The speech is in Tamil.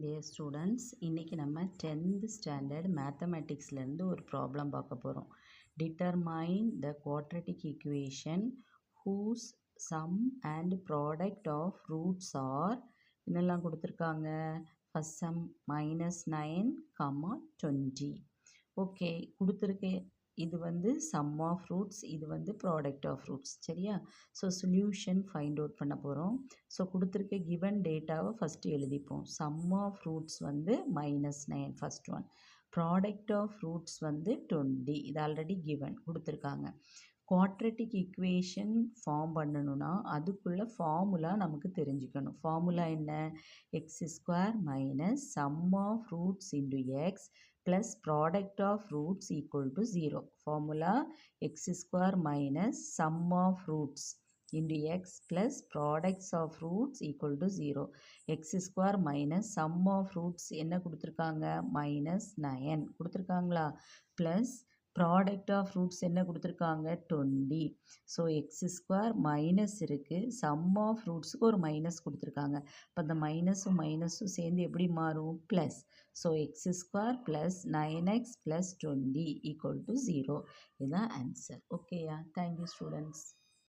Dear students, இன்னைக்கு நம்ம 10th standard mathematicsலேருந்து ஒரு ப்ராப்ளம் பார்க்க போகிறோம். Determine the quadratic equation whose sum and product of roots are என்னெல்லாம் கொடுத்துருக்காங்க. First some -9, 20. ஓகே, கொடுத்துருக்க இது வந்து சம் ஆஃப் ரூட்ஸ், இது வந்து ப்ராடக்ட் ஆஃப் ரூட்ஸ். சரியா? ஸோ சொல்யூஷன் ஃபைண்ட் அவுட் பண்ண போகிறோம். ஸோ கொடுத்துருக்க கிவன் டேட்டாவை ஃபஸ்ட்டு எழுதிப்போம். சம் ஆஃப் ரூட்ஸ் வந்து -9 first one, product of roots வந்து 20. இது ஆல்ரெடி கிவன் கொடுத்துருக்காங்க. குவாட்ரட்டிக் ஈக்குவேஷன் ஃபார்ம் பண்ணணும்னா அதுக்குள்ள ஃபார்முலா நமக்கு தெரிஞ்சுக்கணும். ஃபார்முலா என்ன? X square minus sum of roots into x plus product of roots equal to 0. Formula x square minus sum of roots into x plus products of roots equal to 0. x square minus sum of roots என்ன கொடுத்துருக்காங்க? -9 கொடுத்துருக்காங்களா? plus product of roots என்ன கொடுத்துருக்காங்க? 20. ஸோ எக்ஸ் ஸ்கொயர் மைனஸ் இருக்குது, சம் ஆஃப் ரூட்ஸுக்கு ஒரு மைனஸ் கொடுத்துருக்காங்க. இப்போ அந்த மைனஸும் மைனஸும் சேர்ந்து எப்படி மாறும்? Plus. So X square plus 9x plus 20 equal to 0. இதுதான் ஆன்சர். ஓகேயா? Thank you students.